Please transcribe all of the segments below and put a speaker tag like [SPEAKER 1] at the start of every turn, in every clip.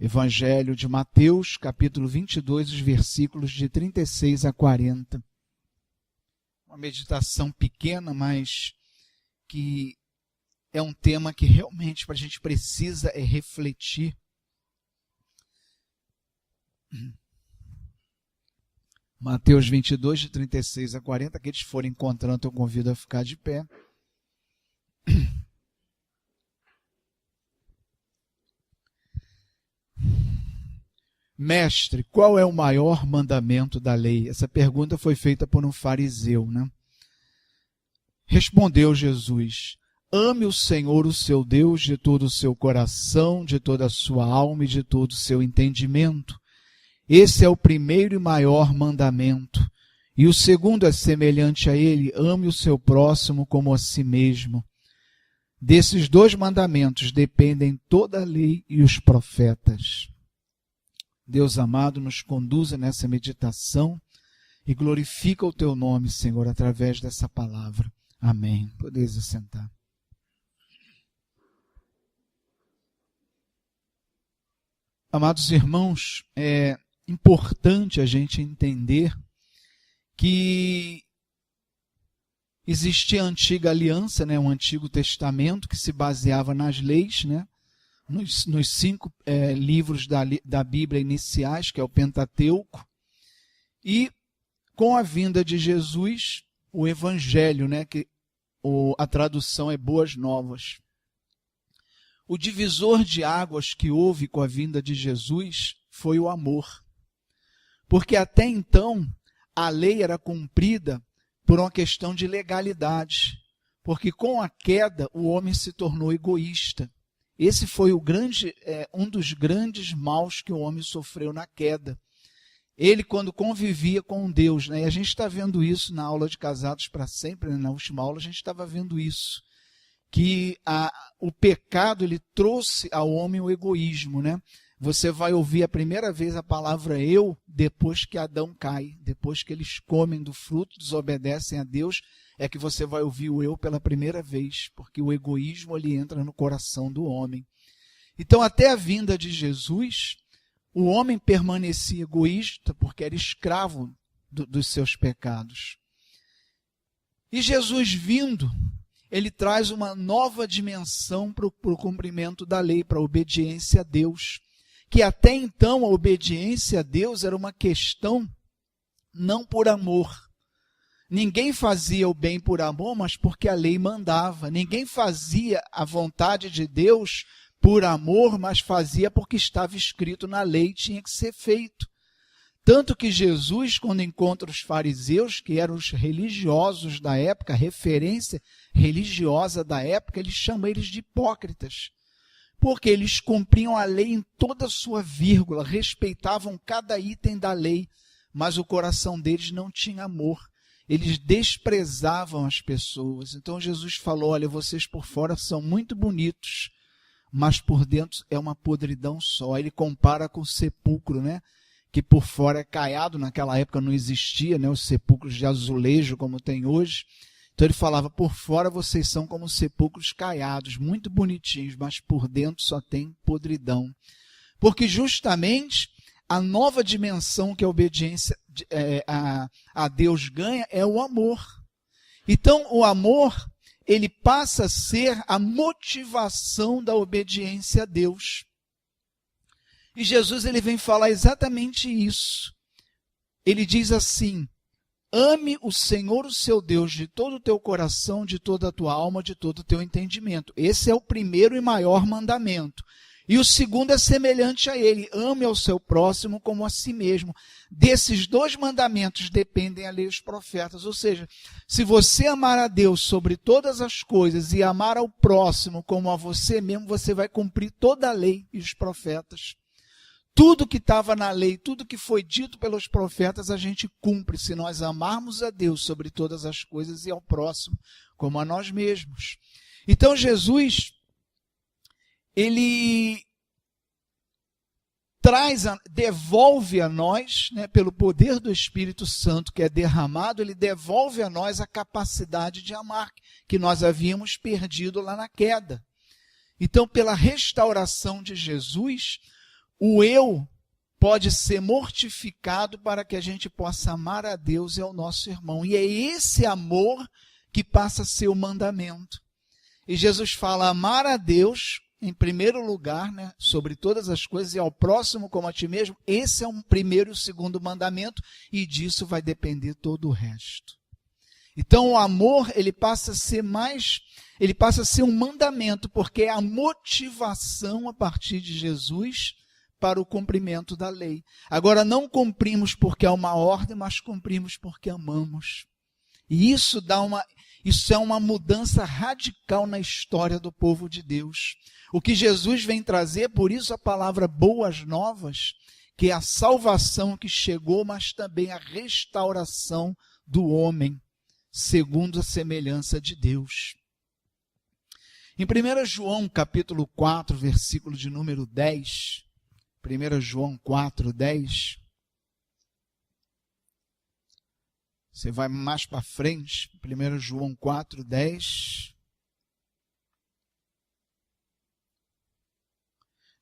[SPEAKER 1] Evangelho de Mateus, capítulo 22, os versículos de 36 a 40. Uma meditação pequena, mas que é um tema que realmente a gente precisa refletir. Mateus 22, de 36 a 40. Aqueles que forem encontrando, eu convido a ficar de pé. Mestre, qual é o maior mandamento da lei? Essa pergunta foi feita por um fariseu, né? Respondeu Jesus: ame o Senhor, o seu Deus, de todo o seu coração, de toda a sua alma e de todo o seu entendimento. Esse é o primeiro e maior mandamento. E o segundo é semelhante a ele: ame o seu próximo como a si mesmo. Desses dois mandamentos dependem toda a lei e os profetas. Deus amado, nos conduza nessa meditação e glorifica o teu nome, Senhor, através dessa palavra. Amém. Podeis assentar. Amados irmãos, é importante a gente entender que existia a antiga aliança, né, um Antigo Testamento que se baseava nas leis, né, nos 5 livros da Bíblia iniciais, que é o Pentateuco, e com a vinda de Jesus, o Evangelho, né, que a tradução é Boas Novas. O divisor de águas que houve com a vinda de Jesus foi o amor. Porque até então a lei era cumprida por uma questão de legalidade. Porque com a queda o homem se tornou egoísta. Esse foi um dos grandes maus que o homem sofreu na queda. Ele, quando convivia com Deus, né? E a gente está vendo isso na aula de Casados para Sempre, né? Na última aula a gente estava vendo isso, que o pecado ele trouxe ao homem o egoísmo, né? Você vai ouvir a primeira vez a palavra eu depois que Adão cai, depois que eles comem do fruto, desobedecem a Deus, é que você vai ouvir o eu pela primeira vez, porque o egoísmo ele entra no coração do homem. Então, até a vinda de Jesus, o homem permanecia egoísta porque era escravo dos seus pecados. E Jesus vindo, ele traz uma nova dimensão para o cumprimento da lei, para a obediência a Deus. Que até então a obediência a Deus era uma questão não por amor. Ninguém fazia o bem por amor, mas porque a lei mandava. Ninguém fazia a vontade de Deus por amor, mas fazia porque estava escrito na lei e tinha que ser feito. Tanto que Jesus, quando encontra os fariseus, que eram os religiosos da época, a referência religiosa da época, ele chama eles de hipócritas. Porque eles cumpriam a lei em toda a sua vírgula, respeitavam cada item da lei, mas o coração deles não tinha amor. Eles desprezavam as pessoas. Então Jesus falou: olha, vocês por fora são muito bonitos, mas por dentro é uma podridão só. Ele compara com o sepulcro, né? Que por fora é caiado. Naquela época não existia, né, os sepulcros de azulejo como tem hoje. Então ele falava: por fora vocês são como sepulcros caiados, muito bonitinhos, mas por dentro só tem podridão. Porque justamente a nova dimensão que a obediência a Deus ganha é o amor. Então o amor, ele passa a ser a motivação da obediência a Deus. E Jesus ele vem falar exatamente isso. Ele diz assim: ame o Senhor, o seu Deus, de todo o teu coração, de toda a tua alma, de todo o teu entendimento. Esse é o primeiro e maior mandamento. E o segundo é semelhante a ele: ame ao seu próximo como a si mesmo. Desses dois mandamentos dependem a lei e os profetas. Ou seja, se você amar a Deus sobre todas as coisas e amar ao próximo como a você mesmo, você vai cumprir toda a lei e os profetas. Tudo que estava na lei, tudo que foi dito pelos profetas, a gente cumpre se nós amarmos a Deus sobre todas as coisas e ao próximo como a nós mesmos. Então Jesus, ele devolve a nós, né, pelo poder do Espírito Santo que é derramado, ele devolve a nós a capacidade de amar, que nós havíamos perdido lá na queda. Então, pela restauração de Jesus, o eu pode ser mortificado para que a gente possa amar a Deus e ao nosso irmão. E é esse amor que passa a ser o mandamento. E Jesus fala amar a Deus em primeiro lugar, né, sobre todas as coisas, e ao próximo como a ti mesmo. Esse é o primeiro e o segundo mandamento, e disso vai depender todo o resto. Então o amor, ele passa a ser um mandamento, porque é a motivação a partir de Jesus para o cumprimento da lei. Agora, não cumprimos porque é uma ordem, mas cumprimos porque amamos. E isso é uma mudança radical na história do povo de Deus. O que Jesus vem trazer, por isso a palavra boas novas, que é a salvação que chegou, mas também a restauração do homem, segundo a semelhança de Deus. Em 1 João capítulo 4, versículo de número 10, 1 João 4, 10, você vai mais para frente, 1 João 4, 10,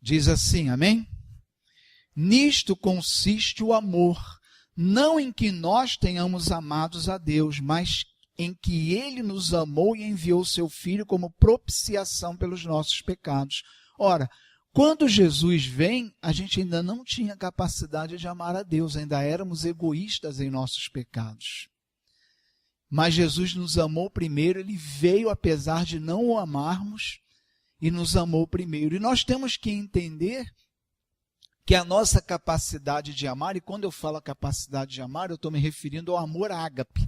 [SPEAKER 1] diz assim, amém? Nisto consiste o amor, não em que nós tenhamos amados a Deus, mas em que Ele nos amou e enviou seu Filho como propiciação pelos nossos pecados. Ora, quando Jesus vem, a gente ainda não tinha capacidade de amar a Deus, ainda éramos egoístas em nossos pecados. Mas Jesus nos amou primeiro, Ele veio apesar de não o amarmos, e nos amou primeiro. E nós temos que entender que a nossa capacidade de amar, e quando eu falo a capacidade de amar, eu estou me referindo ao amor ágape,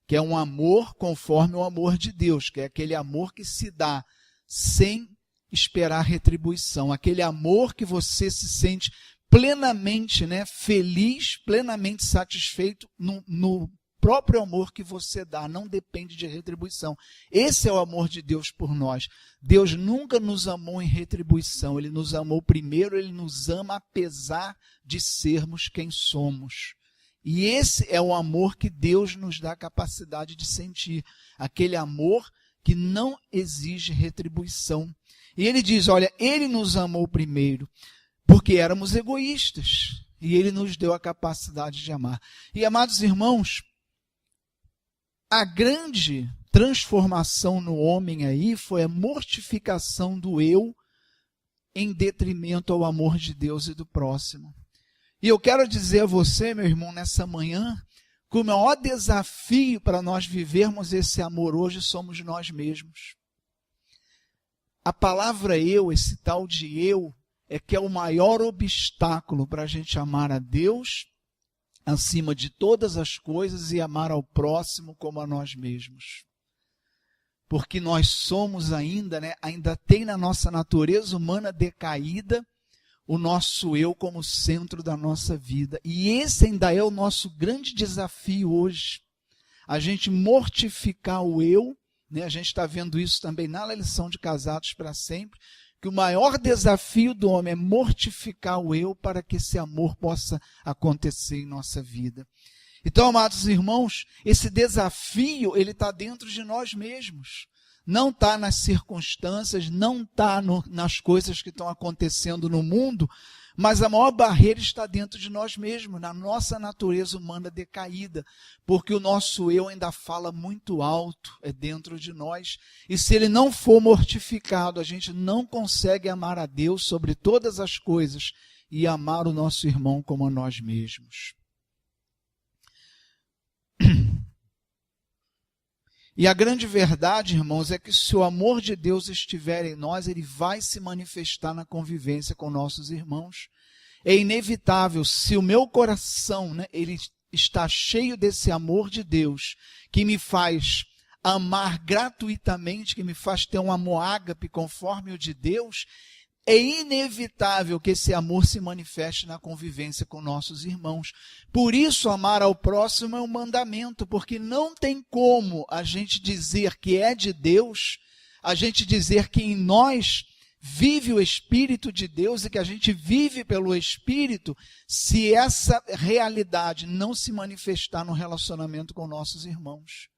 [SPEAKER 1] que é um amor conforme o amor de Deus, que é aquele amor que se dá sem esperar retribuição, aquele amor que você se sente plenamente, né, feliz, plenamente satisfeito no próprio amor que você dá, não depende de retribuição. Esse é o amor de Deus por nós. Deus nunca nos amou em retribuição, Ele nos amou primeiro, Ele nos ama apesar de sermos quem somos. E esse é o amor que Deus nos dá a capacidade de sentir, aquele amor que não exige retribuição. E Ele diz, olha, Ele nos amou primeiro, porque éramos egoístas, e Ele nos deu a capacidade de amar. E, amados irmãos, a grande transformação no homem aí foi a mortificação do eu em detrimento ao amor de Deus e do próximo. E eu quero dizer a você, meu irmão, nessa manhã, que o maior desafio para nós vivermos esse amor hoje somos nós mesmos. A palavra eu, esse tal de eu, é que é o maior obstáculo para a gente amar a Deus acima de todas as coisas e amar ao próximo como a nós mesmos. Porque nós somos ainda tem na nossa natureza humana decaída o nosso eu como centro da nossa vida. E esse ainda é o nosso grande desafio hoje. A gente mortificar o eu, né? A gente está vendo isso também na lição de Casados para Sempre, que o maior desafio do homem é mortificar o eu para que esse amor possa acontecer em nossa vida. Então, amados irmãos, esse desafio, ele está dentro de nós mesmos. Não está nas circunstâncias, não está nas coisas que estão acontecendo no mundo, mas a maior barreira está dentro de nós mesmos, na nossa natureza humana decaída, porque o nosso eu ainda fala muito alto, é dentro de nós, e se ele não for mortificado, a gente não consegue amar a Deus sobre todas as coisas e amar o nosso irmão como a nós mesmos. E a grande verdade, irmãos, é que se o amor de Deus estiver em nós, ele vai se manifestar na convivência com nossos irmãos. É inevitável, se o meu coração, ele está cheio desse amor de Deus, que me faz amar gratuitamente, que me faz ter um amor ágape conforme o de Deus, é inevitável que esse amor se manifeste na convivência com nossos irmãos. Por isso, amar ao próximo é um mandamento, porque não tem como a gente dizer que é de Deus, a gente dizer que em nós vive o Espírito de Deus e que a gente vive pelo Espírito, se essa realidade não se manifestar no relacionamento com nossos irmãos.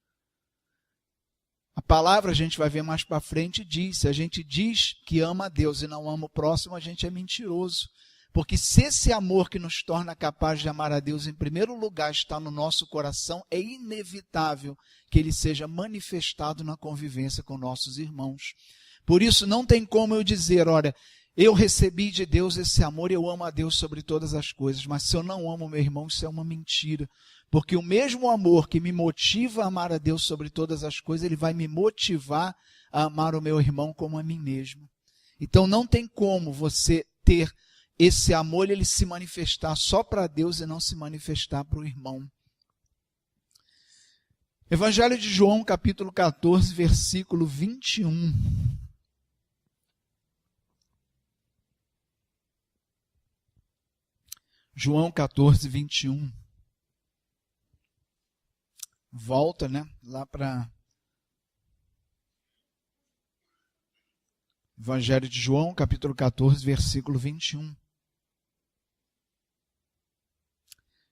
[SPEAKER 1] A palavra, a gente vai ver mais para frente, diz, se a gente diz que ama a Deus e não ama o próximo, a gente é mentiroso, Porque se esse amor que nos torna capaz de amar a Deus em primeiro lugar está no nosso coração, é inevitável que ele seja manifestado na convivência com nossos irmãos. Por isso não tem como eu dizer, olha, eu recebi de Deus esse amor, eu amo a Deus sobre todas as coisas, mas se eu não amo meu irmão, isso é uma mentira. Porque o mesmo amor que me motiva a amar a Deus sobre todas as coisas, ele vai me motivar a amar o meu irmão como a mim mesmo. Então não tem como você ter esse amor, ele se manifestar só para Deus e não se manifestar para o irmão. Evangelho de João, capítulo 14, versículo 21. João 14, 21. Volta, lá para Evangelho de João, capítulo 14, versículo 21.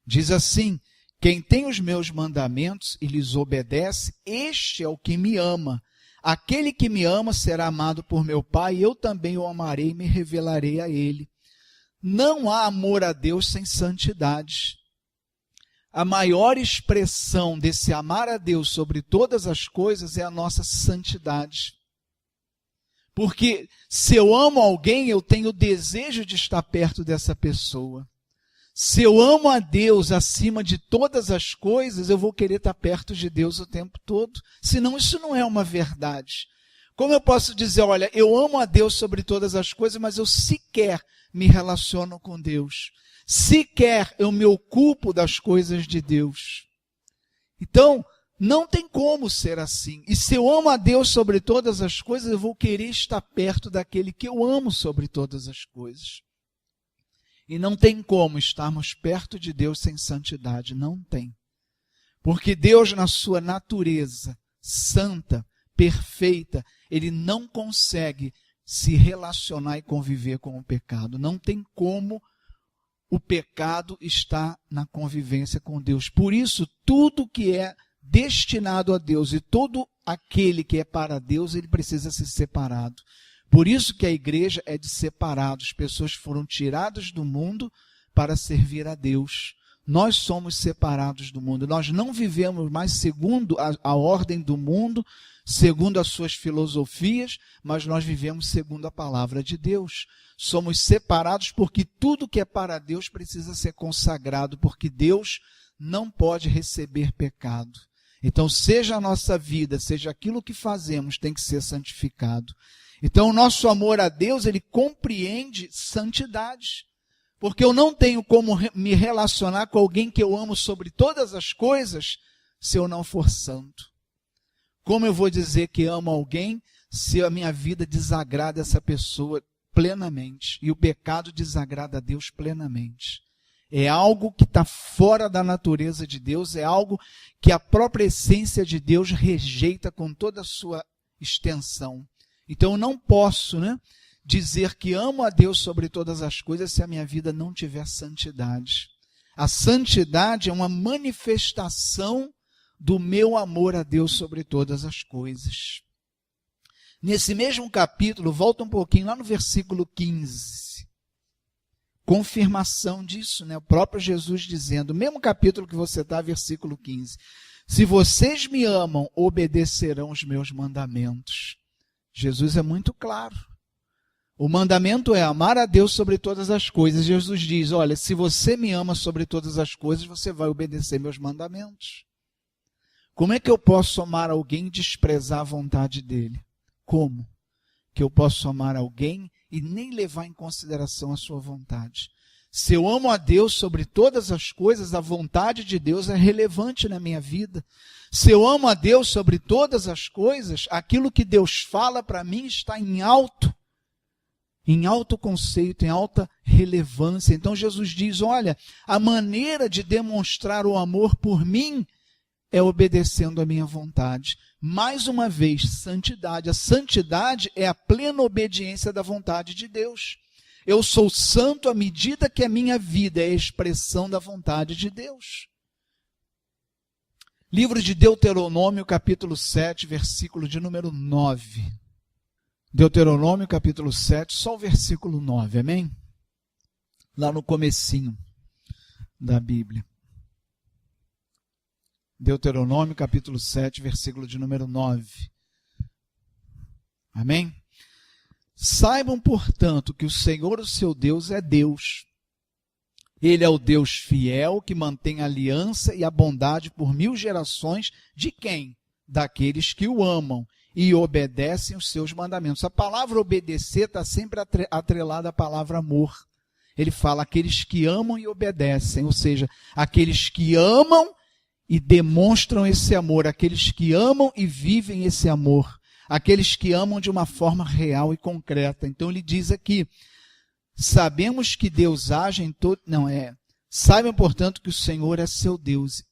[SPEAKER 1] Diz assim: quem tem os meus mandamentos e lhes obedece, este é o que me ama. Aquele que me ama será amado por meu Pai, e eu também o amarei e me revelarei a ele. Não há amor a Deus sem santidade. A maior expressão desse amar a Deus sobre todas as coisas é a nossa santidade. Porque se eu amo alguém, eu tenho o desejo de estar perto dessa pessoa. Se eu amo a Deus acima de todas as coisas, eu vou querer estar perto de Deus o tempo todo. Senão isso não é uma verdade. Como eu posso dizer, olha, eu amo a Deus sobre todas as coisas, mas eu sequer me relaciono com Deus. Sequer eu me ocupo das coisas de Deus. Então, não tem como ser assim. E se eu amo a Deus sobre todas as coisas, eu vou querer estar perto daquele que eu amo sobre todas as coisas. E não tem como estarmos perto de Deus sem santidade. Não tem. Porque Deus, na sua natureza santa, perfeita, ele não consegue se relacionar e conviver com o pecado. Não tem como o pecado estar na convivência com Deus. Por isso, tudo que é destinado a Deus e todo aquele que é para Deus, ele precisa ser separado. Por isso que a igreja é de separados. Pessoas foram tiradas do mundo para servir a Deus. Nós somos separados do mundo. Nós não vivemos mais segundo a ordem do mundo, segundo as suas filosofias, mas nós vivemos segundo a palavra de Deus. Somos separados porque tudo que é para Deus precisa ser consagrado, porque Deus não pode receber pecado. Então, seja a nossa vida, seja aquilo que fazemos, tem que ser santificado. Então, o nosso amor a Deus, ele compreende santidade. Porque eu não tenho como me relacionar com alguém que eu amo sobre todas as coisas se eu não for santo. Como eu vou dizer que amo alguém se a minha vida desagrada essa pessoa plenamente? E o pecado desagrada a Deus plenamente. É algo que está fora da natureza de Deus, é algo que a própria essência de Deus rejeita com toda a sua extensão. Então eu não posso, dizer que amo a Deus sobre todas as coisas se a minha vida não tiver santidade. A santidade é uma manifestação do meu amor a Deus sobre todas as coisas. Nesse mesmo capítulo, volta um pouquinho lá no versículo 15. Confirmação disso, O próprio Jesus dizendo, mesmo capítulo que você está, versículo 15. Se vocês me amam, obedecerão os meus mandamentos. Jesus é muito claro. O mandamento é amar a Deus sobre todas as coisas. Jesus diz, olha, se você me ama sobre todas as coisas, você vai obedecer meus mandamentos. Como é que eu posso amar alguém e desprezar a vontade dele? Como? Que eu posso amar alguém e nem levar em consideração a sua vontade. Se eu amo a Deus sobre todas as coisas, a vontade de Deus é relevante na minha vida. Se eu amo a Deus sobre todas as coisas, aquilo que Deus fala para mim está em alto conceito, em alta relevância. Então Jesus diz, olha, a maneira de demonstrar o amor por mim é obedecendo a minha vontade. Mais uma vez, santidade. A santidade é a plena obediência da vontade de Deus. Eu sou santo à medida que a minha vida é a expressão da vontade de Deus. Livro de Deuteronômio, capítulo 7, versículo de número 9. Deuteronômio, capítulo 7, só o versículo 9, amém? lá no comecinho da Bíblia. Deuteronômio, capítulo 7, versículo de número 9. Amém? Saibam, portanto, que o Senhor, o seu Deus, é Deus. Ele é o Deus fiel, que mantém a aliança e a bondade por 1000 gerações. De quem? Daqueles que o amam e obedecem os seus mandamentos. A palavra obedecer está sempre atrelada à palavra amor. Ele fala aqueles que amam e obedecem, ou seja, aqueles que amam e demonstram esse amor, aqueles que amam e vivem esse amor, aqueles que amam de uma forma real e concreta. Então ele diz aqui, sabemos que Deus age em todo... Saibam, portanto, que o Senhor é seu Deus.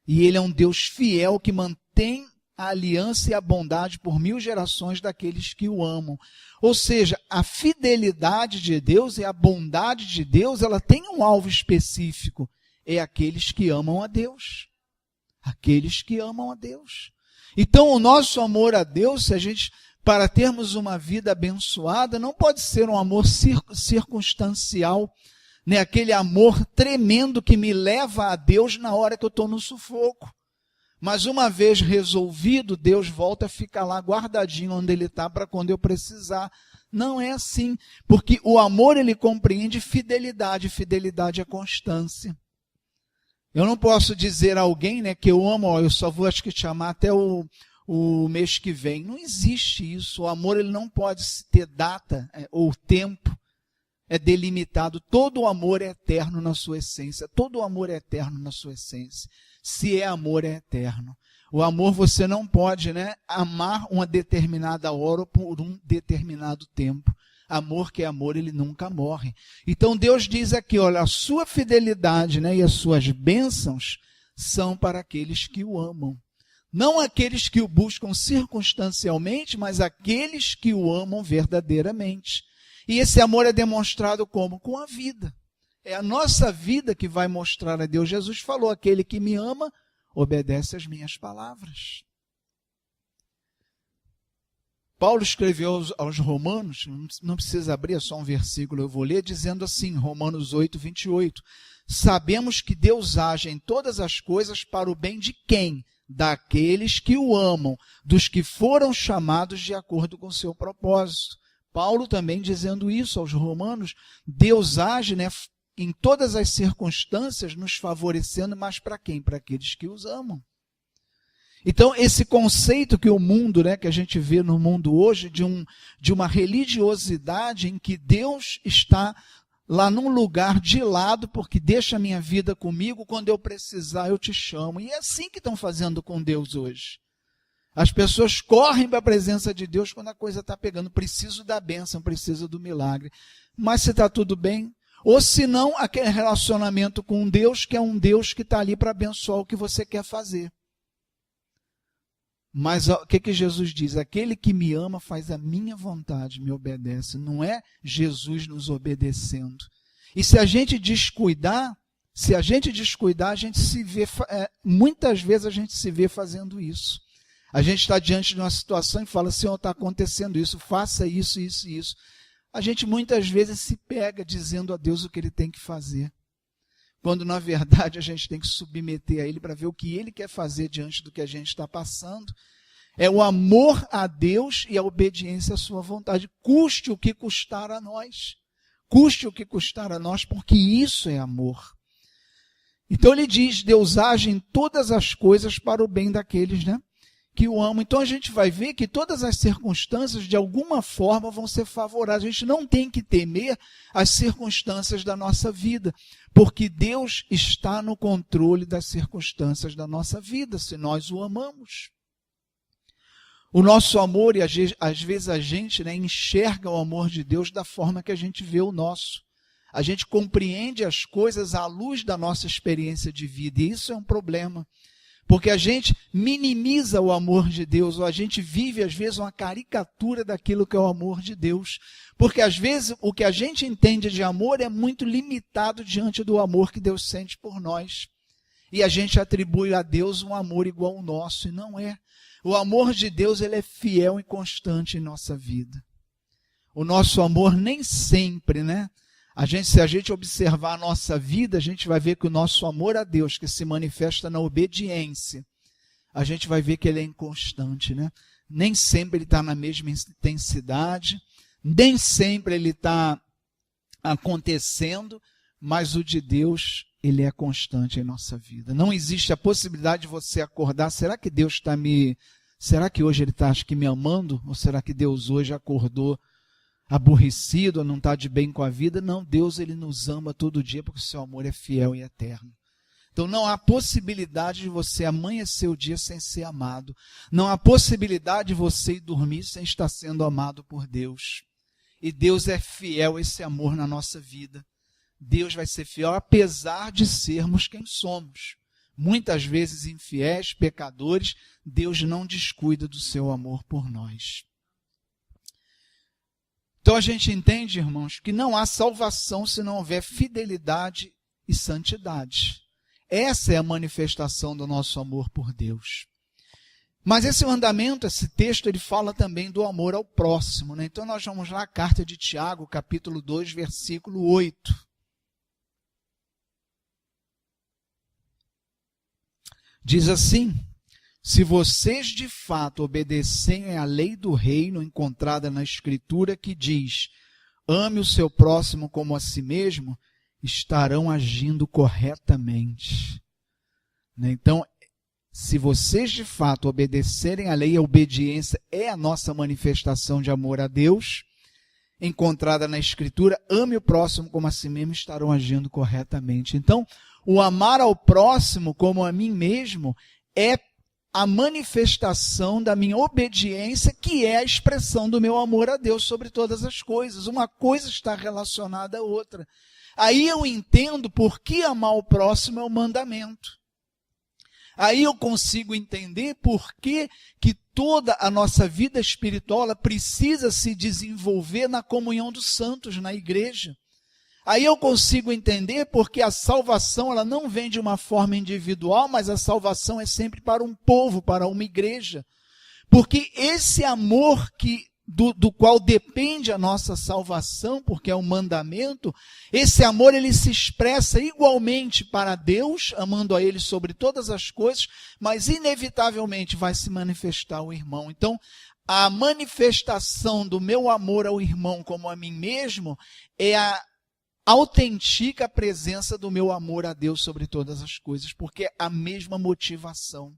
[SPEAKER 1] E Ele é um Deus fiel que mantém a aliança e a bondade por 1000 gerações daqueles que o amam. Ou seja, a fidelidade de Deus e a bondade de Deus, ela tem um alvo específico. É aqueles que amam a Deus. Aqueles que amam a Deus. Então, o nosso amor a Deus, para termos uma vida abençoada, não pode ser um amor circunstancial, né? Aquele amor tremendo que me leva a Deus na hora que eu estou no sufoco. Mas uma vez resolvido, Deus volta a ficar lá guardadinho onde Ele está para quando eu precisar. Não é assim, porque o amor ele compreende fidelidade, fidelidade é constância. Eu não posso dizer a alguém, né, que eu amo, eu só vou acho que te amar até o mês que vem. Não existe isso. O amor ele não pode ter data ou tempo. É delimitado. Todo o amor é eterno na sua essência. Todo o amor é eterno na sua essência. Se é amor, é eterno. O amor você não pode, né, amar uma determinada hora por um determinado tempo. Amor que é amor, ele nunca morre. Então Deus diz aqui, olha, a sua fidelidade, né, e as suas bênçãos são para aqueles que o amam. Não aqueles que o buscam circunstancialmente, mas aqueles que o amam verdadeiramente. E esse amor é demonstrado como? Com a vida. É a nossa vida que vai mostrar a Deus. Jesus falou, aquele que me ama, obedece às minhas palavras. Paulo escreveu aos Romanos, não precisa abrir, é só um versículo, eu vou ler, dizendo assim, Romanos 8, 28. Sabemos que Deus age em todas as coisas para o bem de quem? Daqueles que o amam, dos que foram chamados de acordo com o seu propósito. Paulo também dizendo isso aos Romanos, Deus age, né, em todas as circunstâncias, nos favorecendo, mas para quem? Para aqueles que os amam. Então, esse conceito que o mundo, né, que a gente vê no mundo hoje, de uma religiosidade em que Deus está lá num lugar de lado, porque deixa a minha vida comigo, quando eu precisar eu te chamo. E é assim que estão fazendo com Deus hoje. As pessoas correm para a presença de Deus quando a coisa está pegando. Preciso da bênção, preciso do milagre. Mas se está tudo bem... Ou se não, aquele relacionamento com Deus, que é um Deus que está ali para abençoar o que você quer fazer. Mas o que Jesus diz? Aquele que me ama faz a minha vontade, me obedece. Não é Jesus nos obedecendo. E se a gente descuidar, a gente se vê, muitas vezes a gente se vê fazendo isso. A gente está diante de uma situação e fala, Senhor, está acontecendo isso, faça isso, isso e isso. A gente muitas vezes se pega dizendo a Deus o que Ele tem que fazer. Quando na verdade a gente tem que submeter a Ele para ver o que Ele quer fazer diante do que a gente está passando. É o amor a Deus e a obediência à sua vontade. Custe o que custar a nós. Custe o que custar a nós, porque isso é amor. Então ele diz, Deus age em todas as coisas para o bem daqueles, né, que o amam. Então a gente vai ver que todas as circunstâncias de alguma forma vão ser favoráveis. A gente não tem que temer as circunstâncias da nossa vida, porque Deus está no controle das circunstâncias da nossa vida, se nós o amamos. O nosso amor, e às vezes a gente, né, enxerga o amor de Deus da forma que a gente vê o nosso. A gente compreende as coisas à luz da nossa experiência de vida, e isso é um problema. Porque a gente minimiza o amor de Deus, ou a gente vive, às vezes, uma caricatura daquilo que é o amor de Deus. Porque, às vezes, o que a gente entende de amor é muito limitado diante do amor que Deus sente por nós. E a gente atribui a Deus um amor igual ao nosso, e não é. O amor de Deus, ele é fiel e constante em nossa vida. O nosso amor nem sempre, né, Se a gente observar a nossa vida, a gente vai ver que o nosso amor a Deus, que se manifesta na obediência, a gente vai ver que ele é inconstante, né? Nem sempre ele está na mesma intensidade, nem sempre ele está acontecendo, mas o de Deus, ele é constante em nossa vida. Não existe a possibilidade de você acordar, será que Deus está será que hoje ele está, me amando? Ou será que Deus hoje acordou aborrecido, ou não está de bem com a vida? Não, Deus ele nos ama todo dia, porque o seu amor é fiel e eterno. Então não há possibilidade de você amanhecer o dia sem ser amado. Não há possibilidade de você ir dormir sem estar sendo amado por Deus. E Deus é fiel a esse amor na nossa vida. Deus vai ser fiel apesar de sermos quem somos. Muitas vezes infiéis, pecadores, Deus não descuida do seu amor por nós. Então a gente entende, irmãos, que não há salvação se não houver fidelidade e santidade. Essa é a manifestação do nosso amor por Deus. Mas esse mandamento, esse texto, ele fala também do amor ao próximo, né? Então nós vamos lá, a carta de Tiago, capítulo 2, versículo 8. Diz assim: se vocês de fato obedecerem à lei do reino encontrada na Escritura que diz, ame o seu próximo como a si mesmo, estarão agindo corretamente. Então, se vocês de fato obedecerem à lei, a obediência é a nossa manifestação de amor a Deus, encontrada na Escritura, ame o próximo como a si mesmo, estarão agindo corretamente. Então, o amar ao próximo como a mim mesmo é a manifestação da minha obediência, que é a expressão do meu amor a Deus sobre todas as coisas. Uma coisa está relacionada à outra. Aí eu entendo por que amar o próximo é o mandamento. Aí eu consigo entender por que toda a nossa vida espiritual ela precisa se desenvolver na comunhão dos santos, na igreja. Aí eu consigo entender porque a salvação ela não vem de uma forma individual, mas a salvação é sempre para um povo, para uma igreja. Porque esse amor do qual depende a nossa salvação, porque é um mandamento, esse amor ele se expressa igualmente para Deus, amando a Ele sobre todas as coisas, mas inevitavelmente vai se manifestar ao irmão. Então, a manifestação do meu amor ao irmão como a mim mesmo é a autentica presença do meu amor a Deus sobre todas as coisas, porque é a mesma motivação.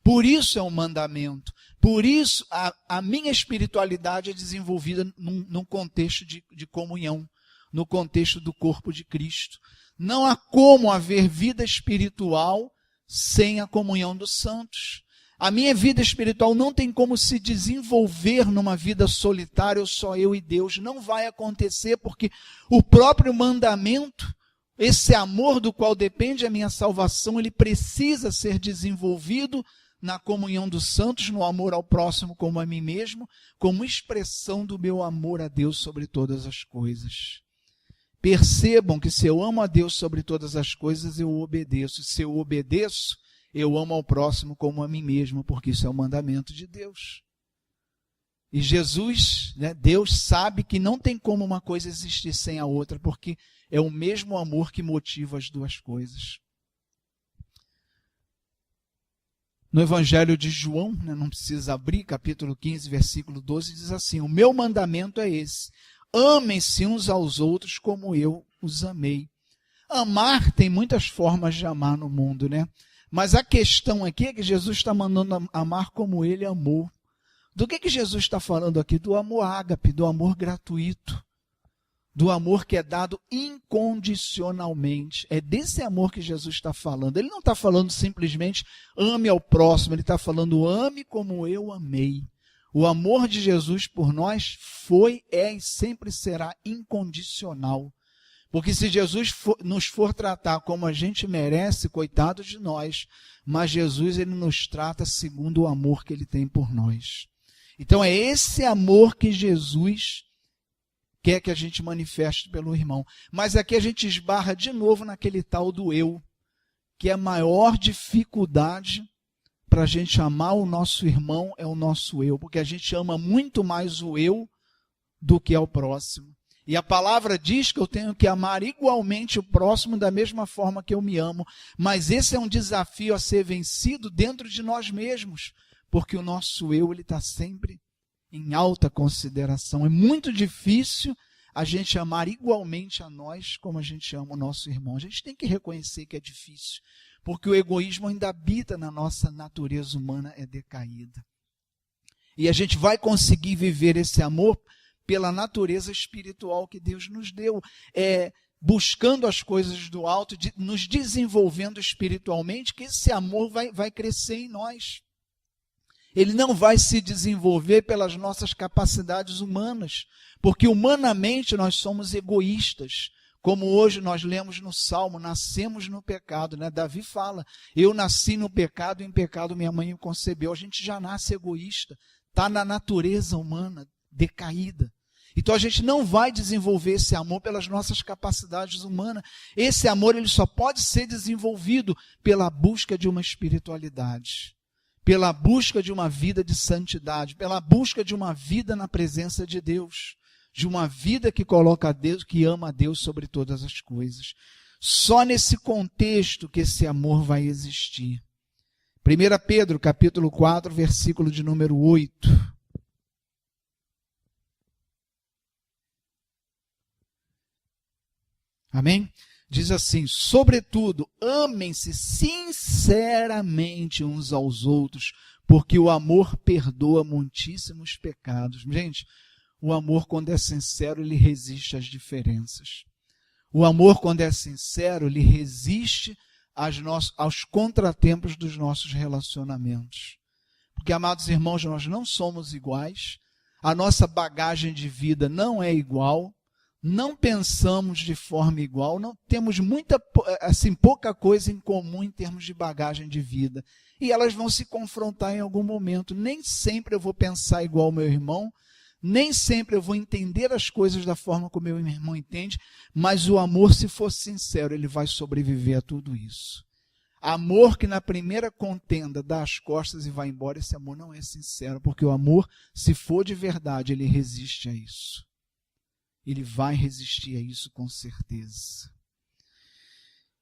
[SPEAKER 1] Por isso é um mandamento. Por isso a minha espiritualidade é desenvolvida num contexto de comunhão, no contexto do corpo de Cristo. Não há como haver vida espiritual sem a comunhão dos santos. A minha vida espiritual não tem como se desenvolver numa vida solitária, ou só eu e Deus. Não vai acontecer, porque o próprio mandamento, esse amor do qual depende a minha salvação, ele precisa ser desenvolvido na comunhão dos santos, no amor ao próximo como a mim mesmo, como expressão do meu amor a Deus sobre todas as coisas. Percebam que se eu amo a Deus sobre todas as coisas, eu obedeço. Se eu obedeço, eu amo ao próximo como a mim mesmo, porque isso é o mandamento de Deus. E Jesus, Deus sabe que não tem como uma coisa existir sem a outra, porque é o mesmo amor que motiva as duas coisas. No Evangelho de João, não precisa abrir, capítulo 15, versículo 12, diz assim: o meu mandamento é esse, amem-se uns aos outros como eu os amei. Amar tem muitas formas de amar no mundo, né? Mas a questão aqui é que Jesus está mandando amar como ele amou. Do que Jesus está falando aqui? Do amor ágape, do amor gratuito, do amor que é dado incondicionalmente. É desse amor que Jesus está falando. Ele não está falando simplesmente ame ao próximo, ele está falando ame como eu amei. O amor de Jesus por nós foi, é e sempre será incondicional. Porque se Jesus nos for tratar como a gente merece, coitado de nós, mas Jesus ele nos trata segundo o amor que ele tem por nós. Então é esse amor que Jesus quer que a gente manifeste pelo irmão. Mas aqui a gente esbarra de novo naquele tal do eu, que é a maior dificuldade para a gente amar o nosso irmão, é o nosso eu, porque a gente ama muito mais o eu do que ao próximo. E a palavra diz que eu tenho que amar igualmente o próximo da mesma forma que eu me amo. Mas esse é um desafio a ser vencido dentro de nós mesmos, porque o nosso eu está sempre em alta consideração. É muito difícil a gente amar igualmente a nós como a gente ama o nosso irmão. A gente tem que reconhecer que é difícil, porque o egoísmo ainda habita na nossa natureza humana, é decaída. E a gente vai conseguir viver esse amor pela natureza espiritual que Deus nos deu, buscando as coisas do alto, nos desenvolvendo espiritualmente, que esse amor vai crescer em nós. Ele não vai se desenvolver pelas nossas capacidades humanas, porque humanamente nós somos egoístas. Como hoje nós lemos no Salmo, nascemos no pecado, né? Davi fala, eu nasci no pecado, em pecado minha mãe me concebeu. A gente já nasce egoísta, está na natureza humana decaída. Então a gente não vai desenvolver esse amor pelas nossas capacidades humanas. Esse amor ele só pode ser desenvolvido pela busca de uma espiritualidade, pela busca de uma vida de santidade, pela busca de uma vida na presença de Deus, de uma vida que coloca a Deus, que ama a Deus sobre todas as coisas. Só nesse contexto que esse amor vai existir. 1 Pedro, capítulo 4, versículo de número 8. Amém? Diz assim, sobretudo, amem-se sinceramente uns aos outros, porque o amor perdoa muitíssimos pecados. Gente, o amor, quando é sincero, ele resiste às diferenças. O amor, quando é sincero, ele resiste aos contratempos dos nossos relacionamentos. Porque, amados irmãos, nós não somos iguais, a nossa bagagem de vida não é igual, não pensamos de forma igual, não temos pouca coisa em comum em termos de bagagem de vida. E elas vão se confrontar em algum momento. Nem sempre eu vou pensar igual ao meu irmão, nem sempre eu vou entender as coisas da forma como meu irmão entende, mas o amor, se for sincero, ele vai sobreviver a tudo isso. Amor que na primeira contenda dá as costas e vai embora, esse amor não é sincero, porque o amor, se for de verdade, ele resiste a isso. Ele vai resistir a isso com certeza.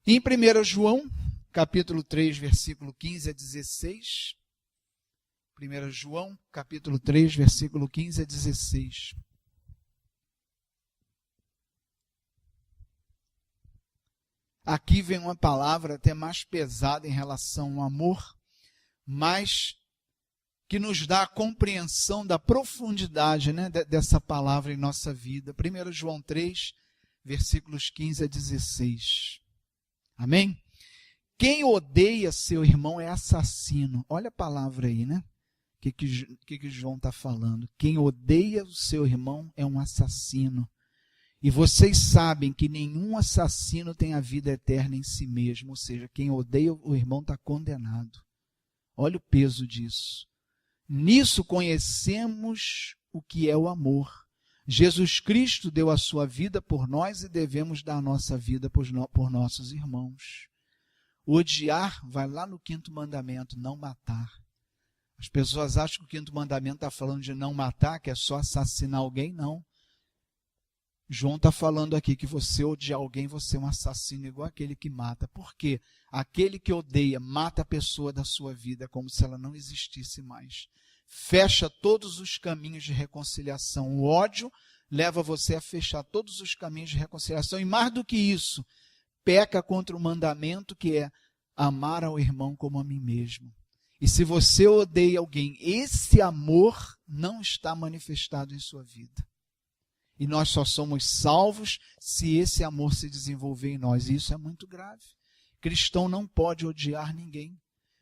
[SPEAKER 1] Em 1 João, capítulo 3, versículo 15 a 16. 1 João, capítulo 3, versículo 15 a 16. Aqui vem uma palavra até mais pesada em relação ao amor, mas que nos dá a compreensão da profundidade, né, dessa palavra em nossa vida. 1 João 3, versículos 15 a 16. Amém? Quem odeia seu irmão é assassino. Olha a palavra aí, né? O que João está falando? Quem odeia o seu irmão é um assassino. E vocês sabem que nenhum assassino tem a vida eterna em si mesmo. Ou seja, quem odeia o irmão está condenado. Olha o peso disso. Nisso conhecemos o que é o amor. Jesus Cristo deu a sua vida por nós e devemos dar a nossa vida por nossos irmãos. Odiar vai lá no 5º mandamento, não matar. As pessoas acham que o 5º mandamento está falando de não matar, que é só assassinar alguém, não. João está falando aqui que você odiar alguém, você é um assassino igual aquele que mata. Por quê? Aquele que odeia, mata a pessoa da sua vida como se ela não existisse mais. Fecha todos os caminhos de reconciliação. O ódio leva você a fechar todos os caminhos de reconciliação. E mais do que isso, peca contra o mandamento que é amar ao irmão como a mim mesmo. E se você odeia alguém, esse amor não está manifestado em sua vida. E nós só somos salvos se esse amor se desenvolver em nós. E isso é muito grave. Cristão não pode odiar ninguém.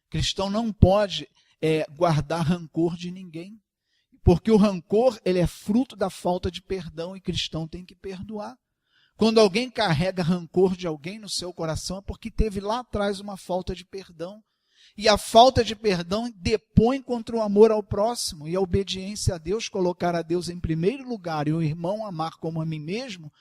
[SPEAKER 1] Cristão não pode guardar rancor de ninguém. Porque o rancor ele é fruto da falta de perdão e cristão tem que perdoar. Quando alguém carrega rancor de alguém no seu coração é porque teve lá atrás uma falta de perdão. E a falta de perdão depõe contra o amor ao próximo e a obediência a Deus, colocar a Deus em primeiro lugar e o irmão amar como a mim mesmo,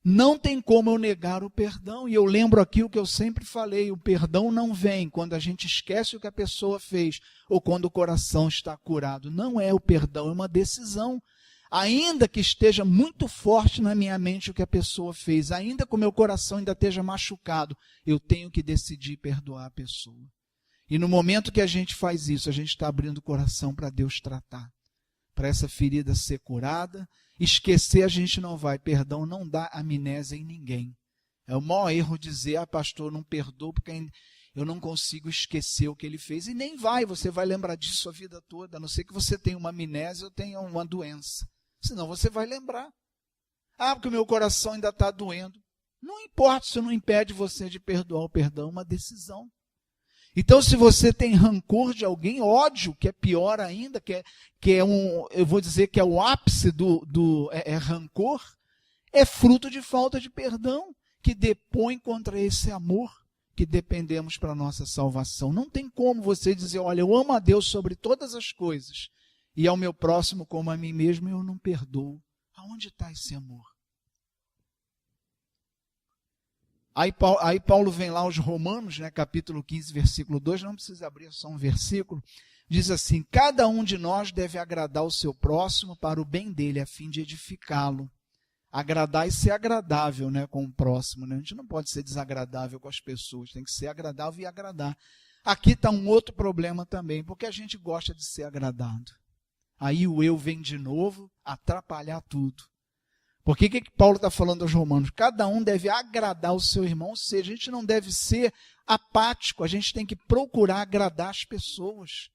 [SPEAKER 1] não tem como eu negar o perdão. E eu lembro aqui o que eu sempre falei, o perdão não vem quando a gente esquece o que a pessoa fez ou quando o coração está curado. Não é o perdão, é uma decisão. Ainda que esteja muito forte na minha mente o que a pessoa fez, ainda que o meu coração ainda esteja machucado, eu tenho que decidir perdoar a pessoa. E no momento que a gente faz isso, a gente está abrindo o coração para Deus tratar, para essa ferida ser curada. Esquecer a gente não vai, perdão não dá amnésia em ninguém. É o maior erro dizer, pastor, não perdoo porque eu não consigo esquecer o que ele fez. E nem vai, você vai lembrar disso a vida toda, a não ser que você tenha uma amnésia ou tenha uma doença. Senão você vai lembrar. Porque o meu coração ainda está doendo. Não importa, isso não impede você de perdoar. O perdão é uma decisão. Então, se você tem rancor de alguém, ódio, que é pior ainda, eu vou dizer que é o ápice do rancor, é fruto de falta de perdão, que depõe contra esse amor que dependemos para a nossa salvação. Não tem como você dizer, olha, eu amo a Deus sobre todas as coisas, e ao meu próximo como a mim mesmo eu não perdoo. Aonde está esse amor? Aí Paulo vem lá aos Romanos, capítulo 15, versículo 2, não precisa abrir só um versículo, diz assim, cada um de nós deve agradar o seu próximo para o bem dele, a fim de edificá-lo. Agradar e ser agradável com o próximo. A gente não pode ser desagradável com as pessoas, tem que ser agradável e agradar. Aqui está um outro problema também, porque a gente gosta de ser agradado. Aí o eu vem de novo atrapalhar tudo. Por que Paulo está falando aos Romanos? Cada um deve agradar o seu irmão, ou seja, a gente não deve ser apático, a gente tem que procurar agradar as pessoas.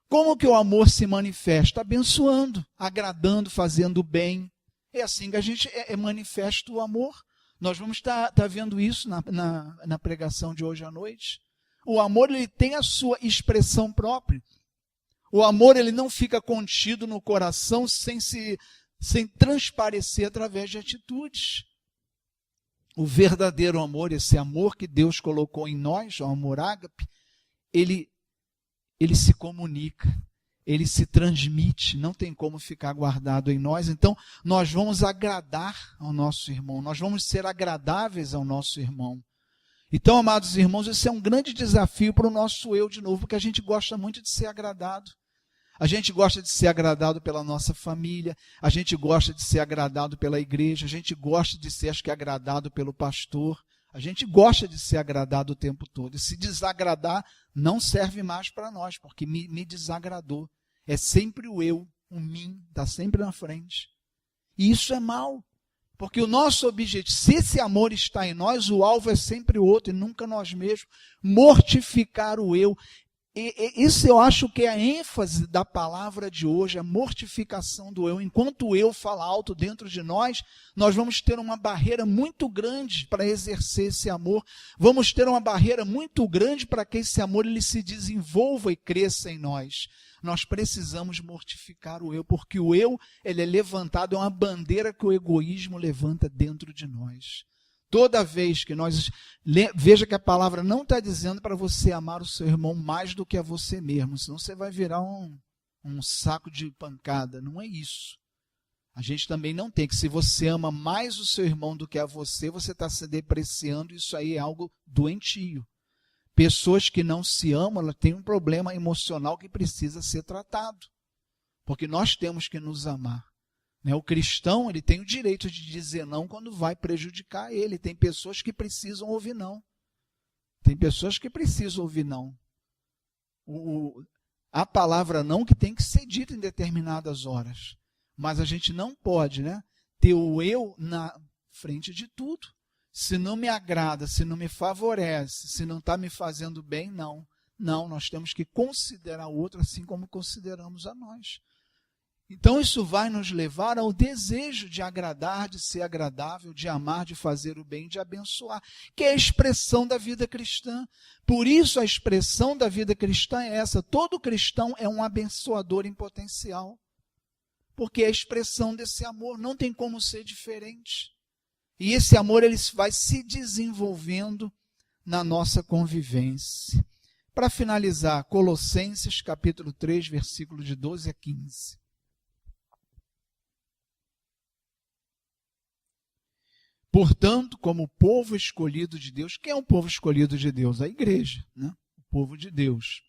[SPEAKER 1] Como que o amor se manifesta? Abençoando, agradando, fazendo bem. É assim que a gente manifesta o amor. Nós vamos estar vendo isso na pregação de hoje à noite. O amor ele tem a sua expressão própria. O amor ele não fica contido no coração sem transparecer através de atitudes. O verdadeiro amor, esse amor que Deus colocou em nós, o amor ágape, ele se comunica. Ele se transmite, não tem como ficar guardado em nós. Então, nós vamos agradar ao nosso irmão, nós vamos ser agradáveis ao nosso irmão. Então, amados irmãos, esse é um grande desafio para o nosso eu de novo, porque a gente gosta muito de ser agradado. A gente gosta de ser agradado pela nossa família, a gente gosta de ser agradado pela igreja, a gente gosta de ser, agradado pelo pastor. A gente gosta de ser agradado o tempo todo. E se desagradar, não serve mais para nós, porque me desagradou. É sempre o eu, o mim, está sempre na frente. E isso é mal, porque o nosso objetivo, se esse amor está em nós, o alvo é sempre o outro e nunca nós mesmos. Mortificar o eu. Isso eu acho que é a ênfase da palavra de hoje, a mortificação do eu. Enquanto o eu fala alto dentro de nós, nós vamos ter uma barreira muito grande para exercer esse amor. Vamos ter uma barreira muito grande para que esse amor ele se desenvolva e cresça em nós. Nós precisamos mortificar o eu, porque o eu ele é levantado, é uma bandeira que o egoísmo levanta dentro de nós. Toda vez que nós... Veja que a palavra não está dizendo para você amar o seu irmão mais do que a você mesmo, senão você vai virar um saco de pancada. Não é isso. A gente também não tem que, se você ama mais o seu irmão do que a você, você está se depreciando, isso aí é algo doentio. Pessoas que não se amam, elas têm um problema emocional que precisa ser tratado. Porque nós temos que nos amar. O cristão ele tem o direito de dizer não quando vai prejudicar ele. Tem pessoas que precisam ouvir não. Tem pessoas que precisam ouvir não. A palavra não que tem que ser dita em determinadas horas. Mas a gente não pode ter o eu na frente de tudo. Se não me agrada, se não me favorece, se não está me fazendo bem, não. Não, nós temos que considerar o outro assim como consideramos a nós. Então isso vai nos levar ao desejo de agradar, de ser agradável, de amar, de fazer o bem, de abençoar, que é a expressão da vida cristã. Por isso a expressão da vida cristã é essa. Todo cristão é um abençoador em potencial, porque é a expressão desse amor, não tem como ser diferente. E esse amor ele vai se desenvolvendo na nossa convivência. Para finalizar, Colossenses capítulo 3, versículo de 12 a 15. Portanto, como povo escolhido de Deus, quem é o povo escolhido de Deus? A igreja, o povo de Deus.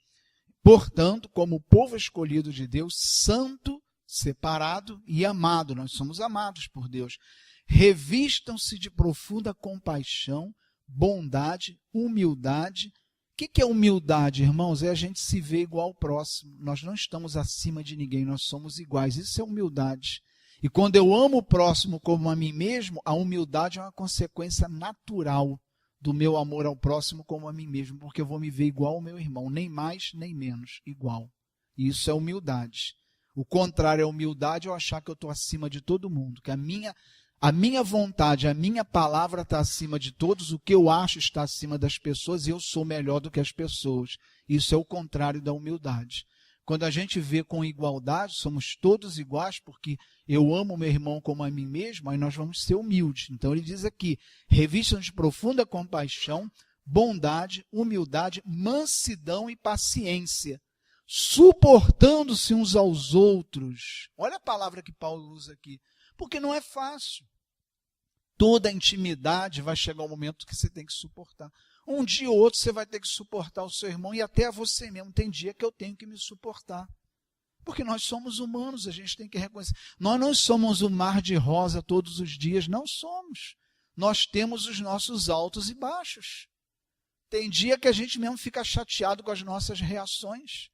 [SPEAKER 1] Portanto, como povo escolhido de Deus, santo, separado e amado. Nós somos amados por Deus. Revistam-se de profunda compaixão, bondade, humildade. O que é humildade, irmãos? É a gente se ver igual ao próximo. Nós não estamos acima de ninguém, nós somos iguais. Isso é humildade. E quando eu amo o próximo como a mim mesmo, a humildade é uma consequência natural do meu amor ao próximo como a mim mesmo, porque eu vou me ver igual ao meu irmão, nem mais nem menos, igual. E isso é humildade. O contrário é humildade, eu achar que eu estou acima de todo mundo, que a minha vontade, a minha palavra está acima de todos, o que eu acho está acima das pessoas e eu sou melhor do que as pessoas. Isso é o contrário da humildade. Quando a gente vê com igualdade, somos todos iguais, porque eu amo meu irmão como a mim mesmo, aí nós vamos ser humildes. Então ele diz aqui, revistam de profunda compaixão, bondade, humildade, mansidão e paciência, suportando-se uns aos outros. Olha a palavra que Paulo usa aqui, porque não é fácil. Toda intimidade vai chegar um momento que você tem que suportar. Um dia ou outro você vai ter que suportar o seu irmão e até você mesmo. Tem dia que eu tenho que me suportar. Porque nós somos humanos, a gente tem que reconhecer. Nós não somos um mar de rosa todos os dias, não somos. Nós temos os nossos altos e baixos. Tem dia que a gente mesmo fica chateado com as nossas reações.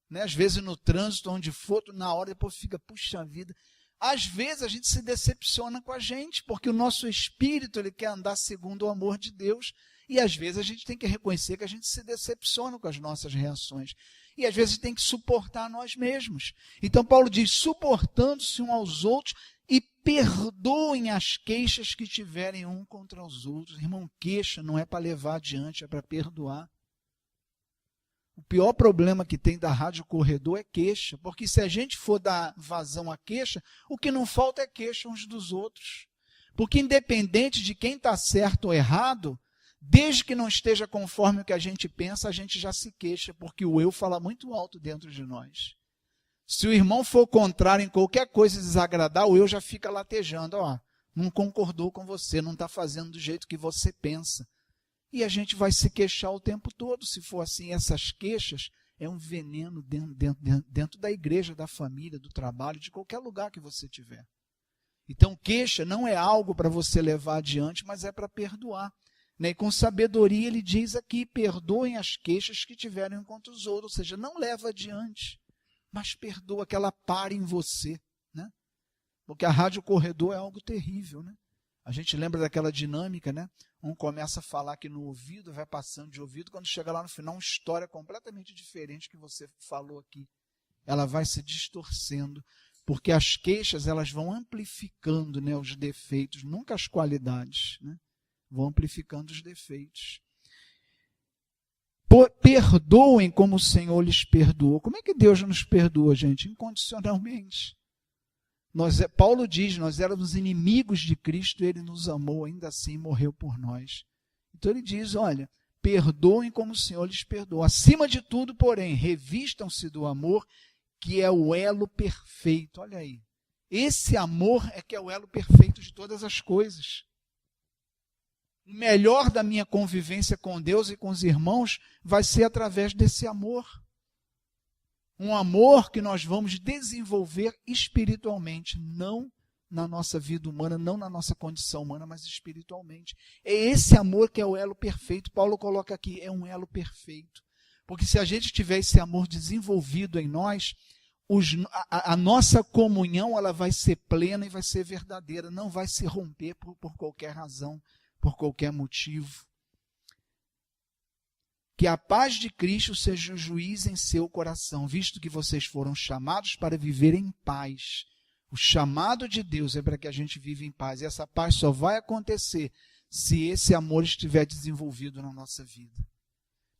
[SPEAKER 1] Né? Às vezes no trânsito, onde for, na hora depois fica, puxa vida. Às vezes a gente se decepciona com a gente, porque o nosso espírito ele quer andar segundo o amor de Deus. E às vezes a gente tem que reconhecer que a gente se decepciona com as nossas reações. E às vezes tem que suportar nós mesmos. Então Paulo diz, suportando-se uns aos outros e perdoem as queixas que tiverem um contra os outros. Irmão, queixa não é para levar adiante, é para perdoar. O pior problema que tem da Rádio Corredor é queixa, porque se a gente for dar vazão à queixa, o que não falta é queixa uns dos outros. Porque independente de quem está certo ou errado, desde que não esteja conforme o que a gente pensa, a gente já se queixa, porque o eu fala muito alto dentro de nós. Se o irmão for contrário em qualquer coisa desagradar, o eu já fica latejando, ó, não concordou com você, não está fazendo do jeito que você pensa. E a gente vai se queixar o tempo todo, se for assim. Essas queixas é um veneno dentro da igreja, da família, do trabalho, de qualquer lugar que você tiver. Então, queixa não é algo para você levar adiante, mas é para perdoar. Né? E com sabedoria ele diz aqui, perdoem as queixas que tiverem contra os outros, ou seja, não leva adiante, mas perdoa que ela pare em você. Né? Porque a Rádio Corredor é algo terrível, né? A gente lembra daquela dinâmica, né? Um começa a falar aqui no ouvido, vai passando de ouvido, quando chega lá no final, uma história completamente diferente que você falou aqui. Ela vai se distorcendo, porque as queixas elas vão amplificando, né, os defeitos, nunca as qualidades, né? Vão amplificando os defeitos. Perdoem como o Senhor lhes perdoou. Como é que Deus nos perdoa, gente? Incondicionalmente. Paulo diz, nós éramos inimigos de Cristo, ele nos amou, ainda assim morreu por nós. Então ele diz, olha, perdoem como o Senhor lhes perdoou. Acima de tudo, porém, revistam-se do amor, que é o elo perfeito. Olha aí, esse amor é que é o elo perfeito de todas as coisas. O melhor da minha convivência com Deus e com os irmãos vai ser através desse amor. Um amor que nós vamos desenvolver espiritualmente, não na nossa vida humana, não na nossa condição humana, mas espiritualmente. É esse amor que é o elo perfeito. Paulo coloca aqui, é um elo perfeito. Porque se a gente tiver esse amor desenvolvido em nós, a nossa comunhão ela vai ser plena e vai ser verdadeira, não vai se romper por qualquer razão, por qualquer motivo. Que a paz de Cristo seja o juiz em seu coração, visto que vocês foram chamados para viver em paz. O chamado de Deus é para que a gente viva em paz. E essa paz só vai acontecer se esse amor estiver desenvolvido na nossa vida.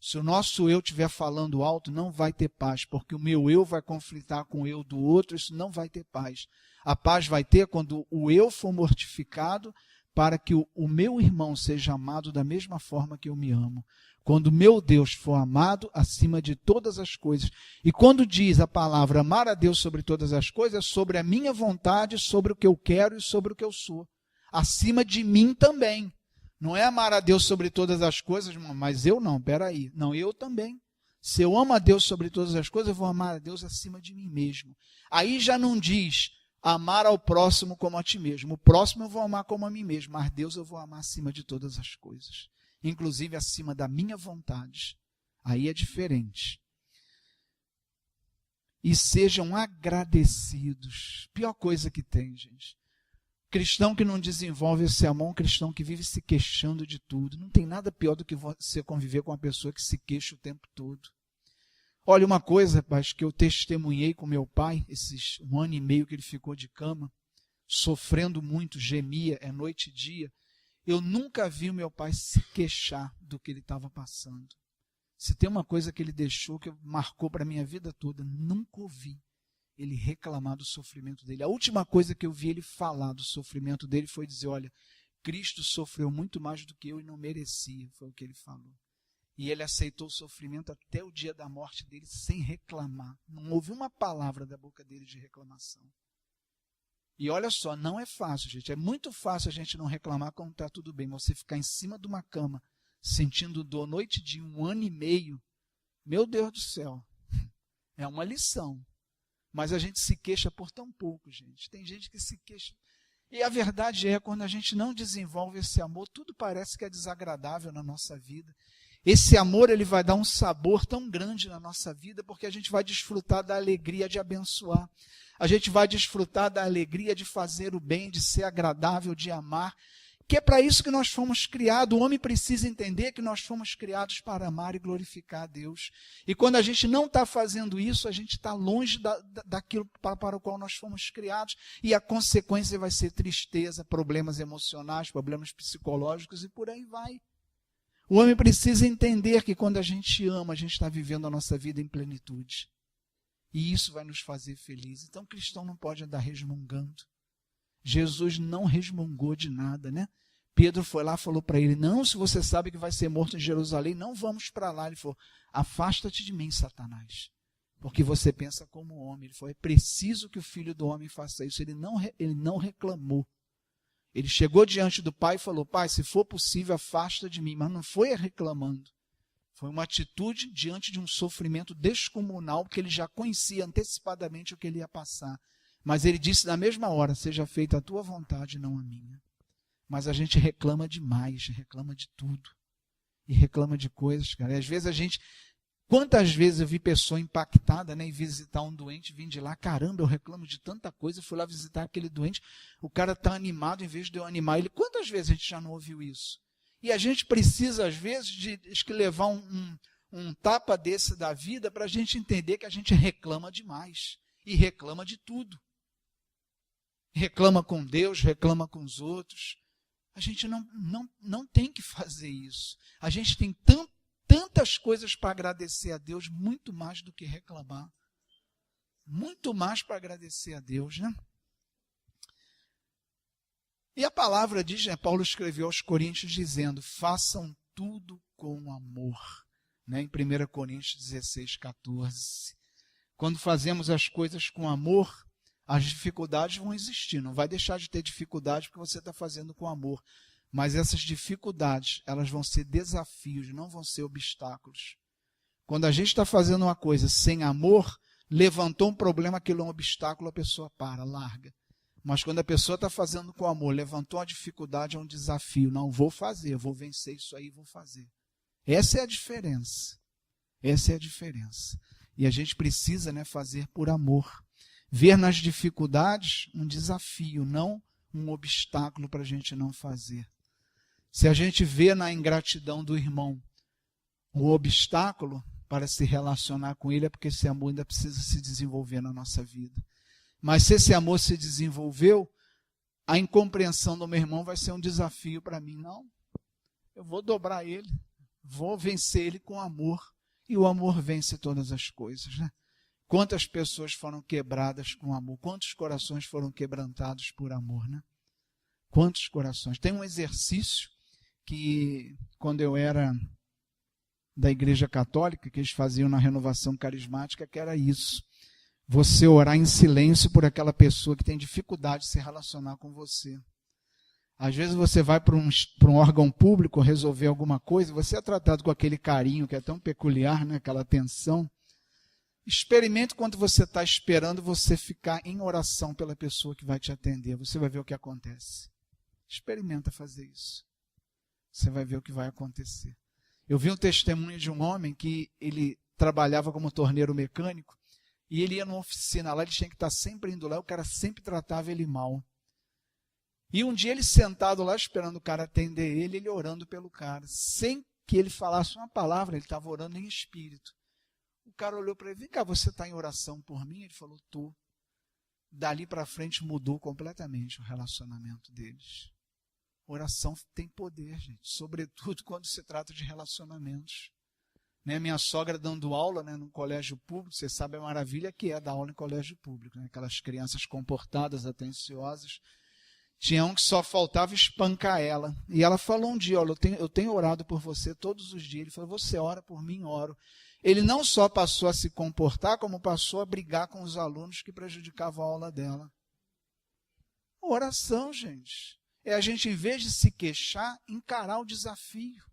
[SPEAKER 1] Se o nosso eu estiver falando alto, não vai ter paz, porque o meu eu vai conflitar com o eu do outro, isso não vai ter paz. A paz vai ter quando o eu for mortificado, para que o meu irmão seja amado da mesma forma que eu me amo. Quando meu Deus for amado acima de todas as coisas. E quando diz a palavra amar a Deus sobre todas as coisas, é sobre a minha vontade, sobre o que eu quero e sobre o que eu sou. Acima de mim também. Não é amar a Deus sobre todas as coisas, mas eu não, peraí. Não, eu também. Se eu amo a Deus sobre todas as coisas, eu vou amar a Deus acima de mim mesmo. Aí já não diz amar ao próximo como a ti mesmo. O próximo eu vou amar como a mim mesmo, mas Deus eu vou amar acima de todas as coisas, inclusive acima da minha vontade. Aí é diferente. E sejam agradecidos. Pior coisa que tem, gente. Cristão que não desenvolve esse amor, um cristão que vive se queixando de tudo. Não tem nada pior do que você conviver com uma pessoa que se queixa o tempo todo. Olha, uma coisa, rapaz, que eu testemunhei com meu pai, esses 1 ano e meio que ele ficou de cama, sofrendo muito, gemia, noite e dia. Eu nunca vi o meu pai se queixar do que ele estava passando. Se tem uma coisa que ele deixou, que marcou para a minha vida toda, nunca ouvi ele reclamar do sofrimento dele. A última coisa que eu vi ele falar do sofrimento dele foi dizer, olha, Cristo sofreu muito mais do que eu e não merecia, foi o que ele falou. E ele aceitou o sofrimento até o dia da morte dele sem reclamar. Não houve uma palavra da boca dele de reclamação. E olha só, não é fácil, gente. É muito fácil a gente não reclamar quando está tudo bem. Você ficar em cima de uma cama, sentindo dor noite de 1 ano e meio, meu Deus do céu, é uma lição. Mas a gente se queixa por tão pouco, gente. Tem gente que se queixa. E a verdade é, quando a gente não desenvolve esse amor, tudo parece que é desagradável na nossa vida. Esse amor, ele vai dar um sabor tão grande na nossa vida, porque a gente vai desfrutar da alegria de abençoar. A gente vai desfrutar da alegria de fazer o bem, de ser agradável, de amar. Que é para isso que nós fomos criados. O homem precisa entender que nós fomos criados para amar e glorificar a Deus. E quando a gente não está fazendo isso, a gente está longe daquilo para o qual nós fomos criados. E a consequência vai ser tristeza, problemas emocionais, problemas psicológicos e por aí vai. O homem precisa entender que quando a gente ama, a gente está vivendo a nossa vida em plenitude. E isso vai nos fazer felizes. Então o cristão não pode andar resmungando. Jesus não resmungou de nada, né? Pedro foi lá e falou para ele, não, se você sabe que vai ser morto em Jerusalém, não vamos para lá. Ele falou, afasta-te de mim, Satanás, porque você pensa como homem. Ele falou, é preciso que o Filho do Homem faça isso. Ele não reclamou. Ele chegou diante do Pai e falou, Pai, se for possível, afasta de mim. Mas não foi reclamando. Foi uma atitude diante de um sofrimento descomunal, porque ele já conhecia antecipadamente o que ele ia passar. Mas ele disse na mesma hora, seja feita a tua vontade, não a minha. Mas a gente reclama demais, reclama de tudo. E reclama de coisas, cara. E às vezes a gente... Quantas vezes eu vi pessoa impactada, né, em visitar um doente, vim de lá, caramba, eu reclamo de tanta coisa, fui lá visitar aquele doente, o cara está animado em vez de eu animar ele. Quantas vezes a gente já não ouviu isso? E a gente precisa, às vezes, de levar um tapa desse da vida para a gente entender que a gente reclama demais. E reclama de tudo. Reclama com Deus, reclama com os outros. A gente não tem que fazer isso. A gente tem tantas coisas para agradecer a Deus, muito mais do que reclamar. Muito mais para agradecer a Deus, né? E a palavra diz, né, Paulo escreveu aos Coríntios dizendo, façam tudo com amor. Né, em 1 Coríntios 16, 14. Quando fazemos as coisas com amor, as dificuldades vão existir. Não vai deixar de ter dificuldades porque você está fazendo com amor. Mas essas dificuldades, elas vão ser desafios, não vão ser obstáculos. Quando a gente está fazendo uma coisa sem amor, levantou um problema, aquilo é um obstáculo, a pessoa para, larga. Mas quando a pessoa está fazendo com amor, levantou uma dificuldade, é um desafio. Não, vou fazer, vou vencer isso aí, vou fazer. Essa é a diferença. Essa é a diferença. E a gente precisa, né, fazer por amor. Ver nas dificuldades um desafio, não um obstáculo para a gente não fazer. Se a gente vê na ingratidão do irmão o obstáculo para se relacionar com ele, é porque esse amor ainda precisa se desenvolver na nossa vida. Mas se esse amor se desenvolveu, a incompreensão do meu irmão vai ser um desafio para mim. Não, eu vou dobrar ele, vou vencer ele com amor. E o amor vence todas as coisas, né? Quantas pessoas foram quebradas com amor? Quantos corações foram quebrantados por amor, né? Quantos corações? Tem um exercício que, quando eu era da Igreja Católica, que eles faziam na renovação carismática, que era isso. Você orar em silêncio por aquela pessoa que tem dificuldade de se relacionar com você. Às vezes você vai para um órgão público resolver alguma coisa, você é tratado com aquele carinho que é tão peculiar, né? Aquela atenção. Experimente quando você está esperando você ficar em oração pela pessoa que vai te atender. Você vai ver o que acontece. Experimenta fazer isso. Você vai ver o que vai acontecer. Eu vi um testemunho de um homem que ele trabalhava como torneiro mecânico e ele ia numa oficina lá, ele tinha que estar sempre indo lá, o cara sempre tratava ele mal. E um dia ele sentado lá esperando o cara atender ele orando pelo cara. Sem que ele falasse uma palavra, ele estava orando em espírito. O cara olhou para ele, vem cá, você está em oração por mim? Ele falou, estou. Dali para frente mudou completamente o relacionamento deles. Oração tem poder, gente, sobretudo quando se trata de relacionamentos. Né? Minha sogra dando aula, né, num colégio público, você sabe a maravilha que é dar aula em colégio público. Né? Aquelas crianças comportadas, atenciosas. Tinha um que só faltava espancar ela. E ela falou um dia, olha, eu tenho orado por você todos os dias. Ele falou, você ora por mim, oro. Ele não só passou a se comportar, como passou a brigar com os alunos que prejudicavam a aula dela. Oração, gente. É a gente, em vez de se queixar, encarar o desafio.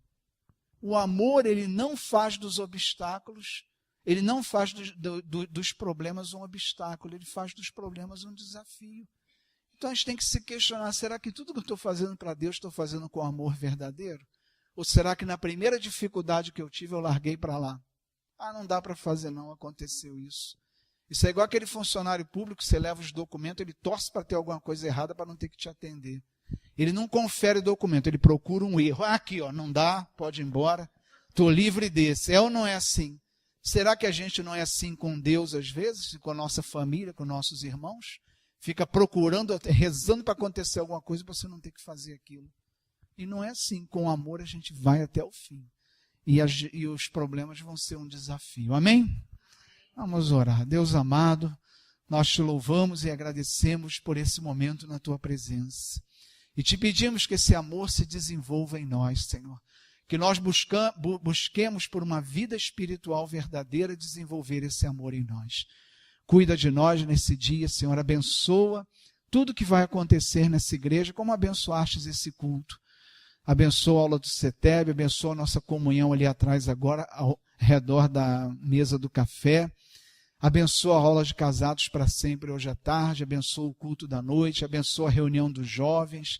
[SPEAKER 1] O amor, ele não faz dos obstáculos, ele não faz dos problemas um obstáculo, ele faz dos problemas um desafio. Então a gente tem que se questionar, será que tudo que eu estou fazendo para Deus, estou fazendo com amor verdadeiro? Ou será que na primeira dificuldade que eu tive, eu larguei para lá? Ah, não dá para fazer não, aconteceu isso. Isso é igual aquele funcionário público, você leva os documentos, ele torce para ter alguma coisa errada para não ter que te atender. Ele não confere o documento, ele procura um erro. Ah, aqui, ó, não dá, pode ir embora, estou livre desse. É ou não é assim? Será que a gente não é assim com Deus às vezes, com a nossa família, com nossos irmãos? Fica procurando, rezando para acontecer alguma coisa para você não ter que fazer aquilo. E não é assim. Com amor a gente vai até o fim. E os problemas vão ser um desafio. Amém? Vamos orar. Deus amado, nós te louvamos e agradecemos por esse momento na tua presença. E te pedimos que esse amor se desenvolva em nós, Senhor. Que nós busquemos por uma vida espiritual verdadeira desenvolver esse amor em nós. Cuida de nós nesse dia, Senhor, abençoa tudo que vai acontecer nessa igreja, como abençoastes esse culto. Abençoa a aula do CETEB, abençoa a nossa comunhão ali atrás agora, ao redor da mesa do café. Abençoa a aula de casados para sempre hoje à tarde, abençoa o culto da noite, abençoa a reunião dos jovens.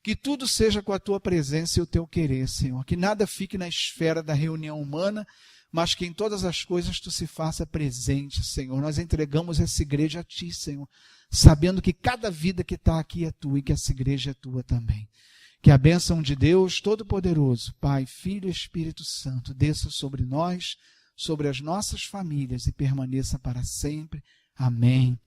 [SPEAKER 1] Que tudo seja com a tua presença e o teu querer, Senhor. Que nada fique na esfera da reunião humana, mas que em todas as coisas tu se faça presente, Senhor. Nós entregamos essa igreja a ti, Senhor, sabendo que cada vida que está aqui é tua e que essa igreja é tua também. Que a bênção de Deus Todo-Poderoso, Pai, Filho e Espírito Santo, desça sobre nós, sobre as nossas famílias e permaneça para sempre. Amém.